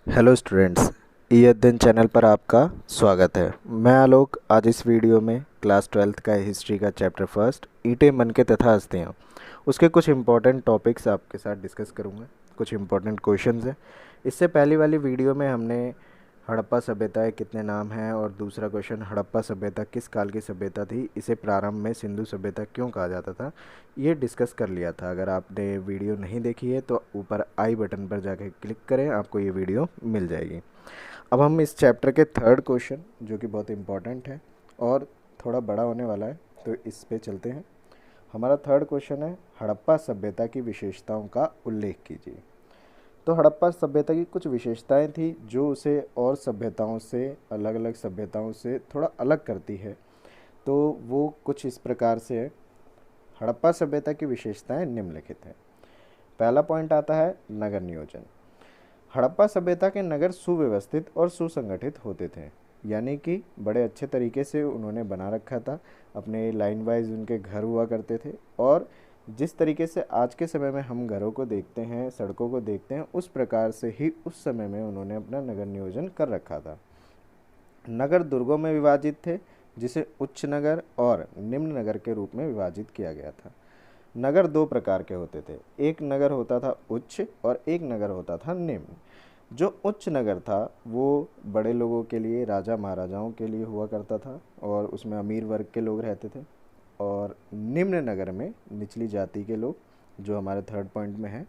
Hello students, ई अध्ययन channel पर आपका स्वागत है। मैं आलोक आज इस वीडियो में क्लास 12th का हिस्ट्री का चैप्टर फर्स्ट ईंटें मनके तथा हस्तियाँ उसके कुछ इंपॉर्टेंट टॉपिक्स आपके साथ डिस्कस करूँगा। कुछ इंपॉर्टेंट क्वेश्चंस हैं। इससे पहली वाली वीडियो में हमने हड़प्पा सभ्यता के कितने नाम हैं और दूसरा क्वेश्चन हड़प्पा सभ्यता किस काल की सभ्यता थी, इसे प्रारंभ में सिंधु सभ्यता क्यों कहा जाता था, ये डिस्कस कर लिया था। अगर आपने वीडियो नहीं देखी है तो ऊपर आई बटन पर जाकर क्लिक करें, आपको ये वीडियो मिल जाएगी। अब हम इस चैप्टर के थर्ड क्वेश्चन जो कि बहुत इंपॉर्टेंट है और थोड़ा बड़ा होने वाला है, तो इस पे चलते हैं। हमारा थर्ड क्वेश्चन है हड़प्पा सभ्यता की विशेषताओं का उल्लेख कीजिए। तो हड़प्पा सभ्यता की कुछ विशेषताएं थी जो उसे और सभ्यताओं से, अलग अलग सभ्यताओं से थोड़ा अलग करती है। तो वो कुछ इस प्रकार से है। हड़प्पा सभ्यता की विशेषताएं निम्नलिखित हैं। पहला पॉइंट आता है नगर नियोजन। हड़प्पा सभ्यता के नगर सुव्यवस्थित और सुसंगठित होते थे, यानी कि बड़े अच्छे तरीके से उन्होंने बना रखा था। अपने लाइन वाइज उनके घर हुआ करते थे और जिस तरीके से आज के समय में हम घरों को देखते हैं, सड़कों को देखते हैं, उस प्रकार से ही उस समय में उन्होंने अपना नगर नियोजन कर रखा था। नगर दुर्गों में विभाजित थे, जिसे उच्च नगर और निम्न नगर के रूप में विभाजित किया गया था। नगर दो प्रकार के होते थे, एक नगर होता था उच्च और एक नगर होता था निम्न। जो उच्च नगर था वो बड़े लोगों के लिए, राजा महाराजाओं के लिए हुआ करता था और उसमें अमीर वर्ग के लोग रहते थे। और निम्न नगर में निचली जाति के लोग, जो हमारे थर्ड पॉइंट में है।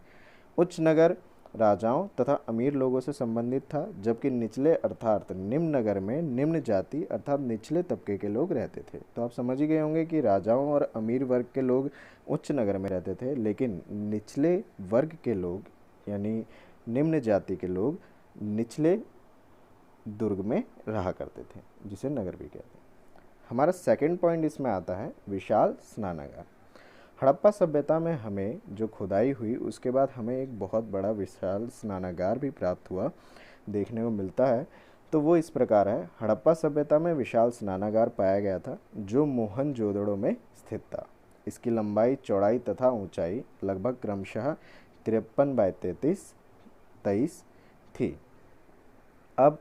उच्च नगर राजाओं तथा अमीर लोगों से संबंधित था, जबकि निचले अर्थात निम्न नगर में निम्न जाति अर्थात निचले तबके के लोग रहते थे। तो आप समझ ही गए होंगे कि राजाओं और अमीर वर्ग के लोग उच्च नगर में रहते थे, लेकिन निचले वर्ग के लोग यानी निम्न जाति के लोग निचले दुर्ग में रहा करते थे, जिसे नगर भी कहते हैं। हमारा सेकंड पॉइंट इसमें आता है विशाल स्नानागार। हड़प्पा सभ्यता में हमें जो खुदाई हुई उसके बाद हमें एक बहुत बड़ा विशाल स्नानागार भी प्राप्त हुआ, देखने को मिलता है। तो वो इस प्रकार है। हड़प्पा सभ्यता में विशाल स्नानागार पाया गया था जो मोहनजोदड़ो में स्थित था। इसकी लंबाई, चौड़ाई तथा ऊंचाई लगभग क्रमशः 53 बाय 33 थी। अब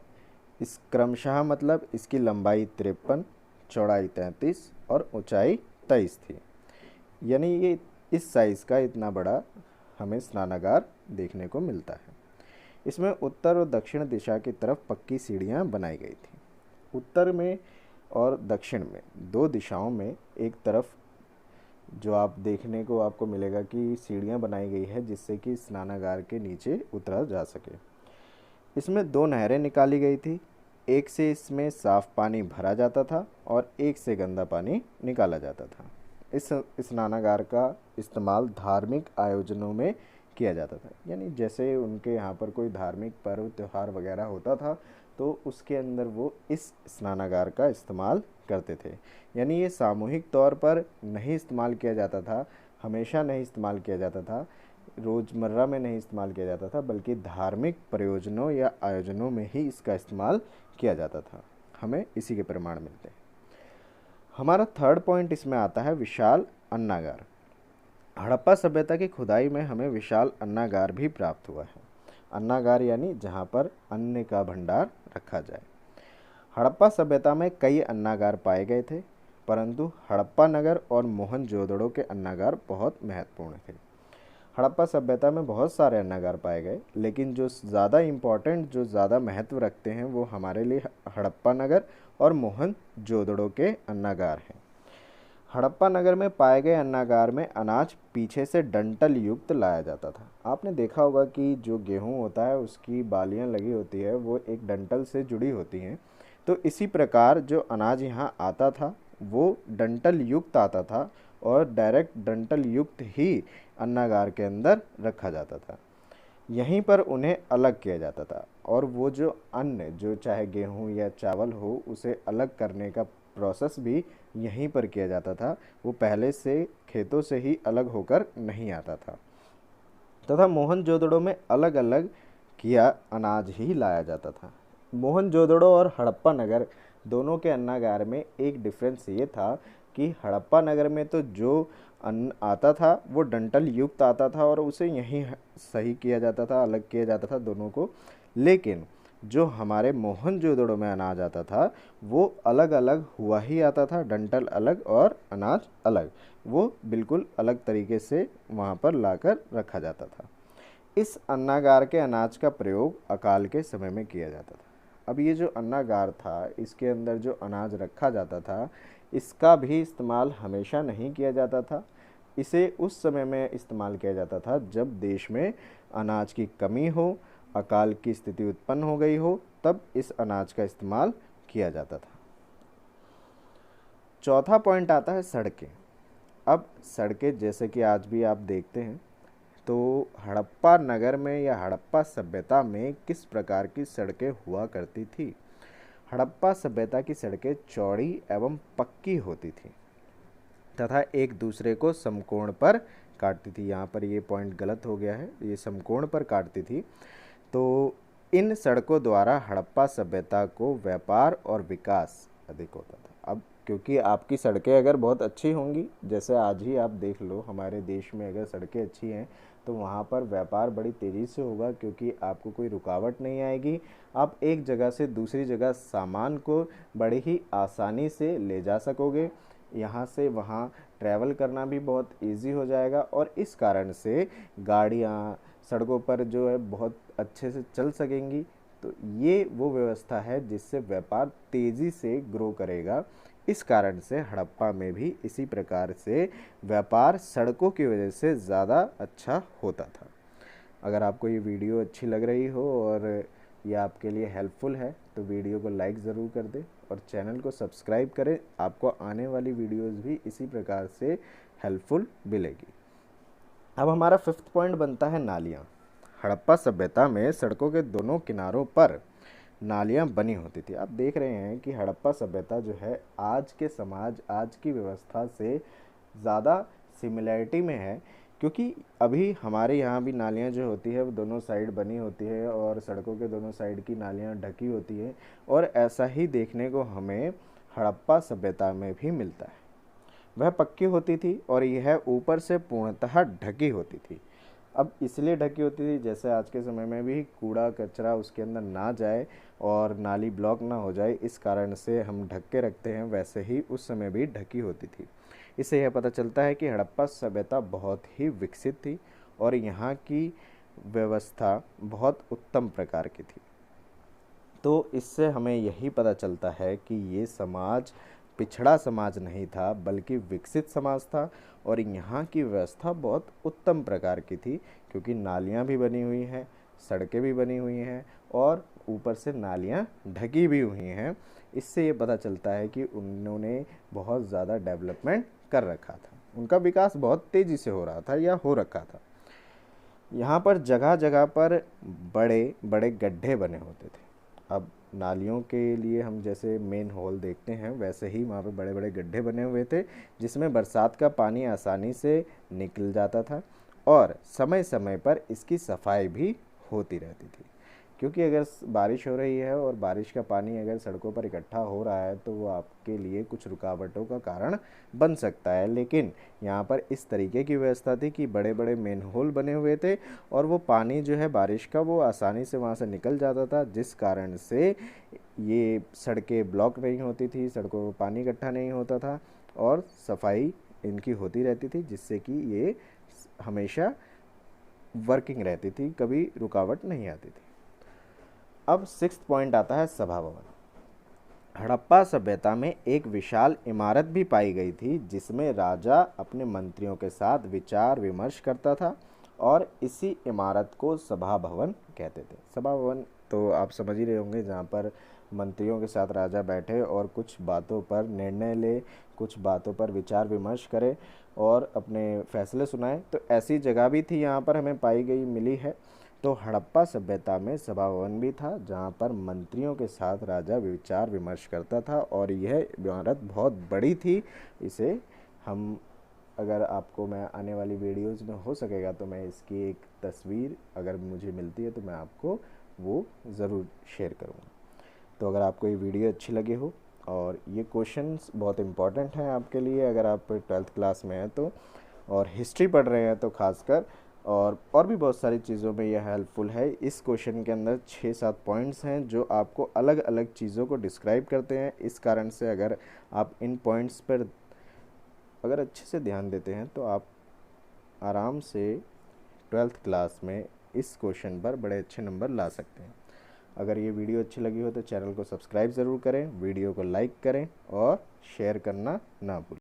इस क्रमशः मतलब इसकी लंबाई 53, चौड़ाई 33 और ऊंचाई 23 थी, यानी ये इस साइज़ का इतना बड़ा हमें स्नानागार देखने को मिलता है। इसमें उत्तर और दक्षिण दिशा की तरफ पक्की सीढ़ियाँ बनाई गई थी। उत्तर में और दक्षिण में दो दिशाओं में एक तरफ जो आप देखने को आपको मिलेगा कि सीढ़ियाँ बनाई गई है, जिससे कि स्नानागार के नीचे उतरा जा सके। इसमें दो नहरें निकाली गई थी, एक से इसमें साफ पानी भरा जाता था और एक से गंदा पानी निकाला जाता था। इस स्नानागार का इस्तेमाल धार्मिक आयोजनों में किया जाता था, यानी जैसे उनके यहाँ पर कोई धार्मिक पर्व त्यौहार वगैरह होता था तो उसके अंदर वो इस स्नानागार का इस्तेमाल करते थे। यानी ये सामूहिक तौर पर नहीं इस्तेमाल किया जाता था, हमेशा नहीं इस्तेमाल किया जाता था, रोज़मर्रा में नहीं इस्तेमाल किया जाता था, बल्कि धार्मिक प्रयोजनों या आयोजनों में ही इसका इस्तेमाल किया जाता था। हमें इसी के प्रमाण मिलते हैं। हमारा थर्ड पॉइंट इसमें आता है विशाल अन्नागार। हड़प्पा सभ्यता की खुदाई में हमें विशाल अन्नागार भी प्राप्त हुआ है। अन्नागार यानी जहाँ पर अन्न का भंडार रखा जाए। हड़प्पा सभ्यता में कई अन्नागार पाए गए थे, परंतु हड़प्पा नगर और मोहनजोदड़ो के अन्नागार बहुत महत्वपूर्ण थे। हड़प्पा सभ्यता में बहुत सारे अन्नागार पाए गए, लेकिन जो ज़्यादा इम्पोर्टेंट, जो ज़्यादा महत्व रखते हैं, वो हमारे लिए हड़प्पा नगर और मोहनजोदड़ो के अन्नागार हैं। हड़प्पा नगर में पाए गए अन्नागार में अनाज पीछे से डंठल युक्त लाया जाता था। आपने देखा होगा कि जो गेहूं होता है उसकी बालियां लगी होती है, वो एक डंठल से जुड़ी होती हैं। तो इसी प्रकार जो अनाज यहाँ आता था वो डंठल युक्त आता था और डायरेक्ट डंठल युक्त ही अन्नागार के अंदर रखा जाता था। यहीं पर उन्हें अलग किया जाता था और वो जो अन्न, जो चाहे गेहूं या चावल हो, उसे अलग करने का प्रोसेस भी यहीं पर किया जाता था। वो पहले से खेतों से ही अलग होकर नहीं आता था तथा मोहनजोदड़ो में अलग अलग किया अनाज ही लाया जाता था। मोहनजोदड़ो और हड़प्पा नगर दोनों के अन्नागार में एक डिफरेंस ये था कि हड़प्पा नगर में तो जो अन्न आता था वो डंठल युक्त आता था और उसे यहीं सही किया जाता था, अलग किया जाता था दोनों को। लेकिन जो हमारे मोहनजोदड़ो में अनाज आता था वो अलग अलग हुआ ही आता था, डंठल अलग और अनाज अलग, वो बिल्कुल अलग तरीके से वहाँ पर लाकर रखा जाता था। इस अन्नागार के अनाज का प्रयोग अकाल के समय में किया जाता था। अब ये जो अन्नागार था, इसके अंदर जो अनाज रखा जाता था, इसका भी इस्तेमाल हमेशा नहीं किया जाता था। इसे उस समय में इस्तेमाल किया जाता था जब देश में अनाज की कमी हो, अकाल की स्थिति उत्पन्न हो गई हो, तब इस अनाज का इस्तेमाल किया जाता था। चौथा पॉइंट आता है सड़कें। अब सड़कें जैसे कि आज भी आप देखते हैं, तो हड़प्पा नगर में या हड़प्पा सभ्यता में किस प्रकार की सड़कें हुआ करती थी। हड़प्पा सभ्यता की सड़कें चौड़ी एवं पक्की होती थी तथा एक दूसरे को समकोण पर काटती थी। यहाँ पर ये पॉइंट गलत हो गया है, ये समकोण पर काटती थी। तो इन सड़कों द्वारा हड़प्पा सभ्यता को व्यापार और विकास अधिक होता था। अब क्योंकि आपकी सड़कें अगर बहुत अच्छी होंगी, जैसे आज ही आप देख लो हमारे देश में अगर सड़कें अच्छी हैं तो वहाँ पर व्यापार बड़ी तेज़ी से होगा, क्योंकि आपको कोई रुकावट नहीं आएगी। आप एक जगह से दूसरी जगह सामान को बड़ी ही आसानी से ले जा सकोगे, यहाँ से वहाँ ट्रैवल करना भी बहुत इजी हो जाएगा और इस कारण से गाड़ियाँ सड़कों पर जो है बहुत अच्छे से चल सकेंगी। तो ये वो व्यवस्था है जिससे व्यापार तेज़ी से ग्रो करेगा। इस कारण से हड़प्पा में भी इसी प्रकार से व्यापार सड़कों की वजह से ज़्यादा अच्छा होता था। अगर आपको ये वीडियो अच्छी लग रही हो और ये आपके लिए हेल्पफुल है तो वीडियो को लाइक ज़रूर कर दें और चैनल को सब्सक्राइब करें। आपको आने वाली वीडियोस भी इसी प्रकार से हेल्पफुल मिलेगी। अब हमारा फिफ्थ पॉइंट बनता है नालियाँ। हड़प्पा सभ्यता में सड़कों के दोनों किनारों पर नालियाँ बनी होती थी। आप देख रहे हैं कि हड़प्पा सभ्यता जो है आज के समाज, आज की व्यवस्था से ज़्यादा सिमिलैरिटी में है, क्योंकि अभी हमारे यहाँ भी नालियाँ जो होती है वो दोनों साइड बनी होती है और सड़कों के दोनों साइड की नालियाँ ढकी होती है, और ऐसा ही देखने को हमें हड़प्पा सभ्यता में भी मिलता है। वह पक्की होती थी और यह ऊपर से पूर्णतः ढकी होती थी। अब इसलिए ढकी होती थी जैसे आज के समय में भी कूड़ा कचरा उसके अंदर ना जाए और नाली ब्लॉक ना हो जाए, इस कारण से हम ढक के रखते हैं, वैसे ही उस समय भी ढकी होती थी। इससे यह पता चलता है कि हड़प्पा सभ्यता बहुत ही विकसित थी और यहाँ की व्यवस्था बहुत उत्तम प्रकार की थी। तो इससे हमें यही पता चलता है कि ये समाज पिछड़ा समाज नहीं था बल्कि विकसित समाज था और यहाँ की व्यवस्था बहुत उत्तम प्रकार की थी, क्योंकि नालियाँ भी बनी हुई हैं, सड़कें भी बनी हुई हैं और ऊपर से नालियाँ ढकी भी हुई हैं। इससे ये पता चलता है कि उन्होंने बहुत ज़्यादा डेवलपमेंट कर रखा था, उनका विकास बहुत तेज़ी से हो रहा था या हो रखा था। यहाँ पर जगह जगह पर बड़े बड़े गड्ढे बने होते थे। अब नालियों के लिए हम जैसे मेन हॉल देखते हैं, वैसे ही वहाँ पे बड़े बड़े गड्ढे बने हुए थे जिसमें बरसात का पानी आसानी से निकल जाता था और समय समय पर इसकी सफाई भी होती रहती थी। क्योंकि अगर बारिश हो रही है और बारिश का पानी अगर सड़कों पर इकट्ठा हो रहा है तो वो आपके लिए कुछ रुकावटों का कारण बन सकता है, लेकिन यहाँ पर इस तरीके की व्यवस्था थी कि बड़े बड़े मेन होल बने हुए थे और वो पानी जो है बारिश का वो आसानी से वहाँ से निकल जाता था, जिस कारण से ये सड़कें ब्लॉक नहीं होती थी, सड़कों पर पानी इकट्ठा नहीं होता था और सफाई इनकी होती रहती थी, जिससे कि ये हमेशा वर्किंग रहती थी, कभी रुकावट नहीं आती थी। अब सिक्स्थ पॉइंट आता है सभा भवन। हड़प्पा सभ्यता में एक विशाल इमारत भी पाई गई थी जिसमें राजा अपने मंत्रियों के साथ विचार विमर्श करता था और इसी इमारत को सभा भवन कहते थे। सभा भवन तो आप समझ ही रहे होंगे, जहाँ पर मंत्रियों के साथ राजा बैठे और कुछ बातों पर निर्णय ले, कुछ बातों पर विचार विमर्श करे और अपने फैसले सुनाए। तो ऐसी जगह भी थी यहाँ पर हमें पाई गई मिली है। तो हड़प्पा सभ्यता में सभा भवन भी था जहाँ पर मंत्रियों के साथ राजा विचार विमर्श करता था और यह इमारत बहुत बड़ी थी। इसे हम अगर आपको मैं आने वाली वीडियोज़ में हो सकेगा तो मैं इसकी एक तस्वीर अगर मुझे मिलती है तो मैं आपको वो ज़रूर शेयर करूँगा। तो अगर आपको ये वीडियो अच्छी लगी हो और ये क्वेश्चंस बहुत इम्पॉर्टेंट हैं आपके लिए अगर आप 12th क्लास में हैं तो, और हिस्ट्री पढ़ रहे हैं तो खासकर और भी बहुत सारी चीज़ों में यह हेल्पफुल है। इस क्वेश्चन के अंदर 6-7 पॉइंट्स हैं जो आपको अलग अलग चीज़ों को डिस्क्राइब करते हैं। इस कारण से अगर आप इन पॉइंट्स पर अगर अच्छे से ध्यान देते हैं तो आप आराम से 12th क्लास में इस क्वेश्चन पर बड़े अच्छे नंबर ला सकते हैं। अगर ये वीडियो अच्छी लगी हो तो चैनल को सब्सक्राइब ज़रूर करें, वीडियो को लाइक करें और शेयर करना ना भूलें।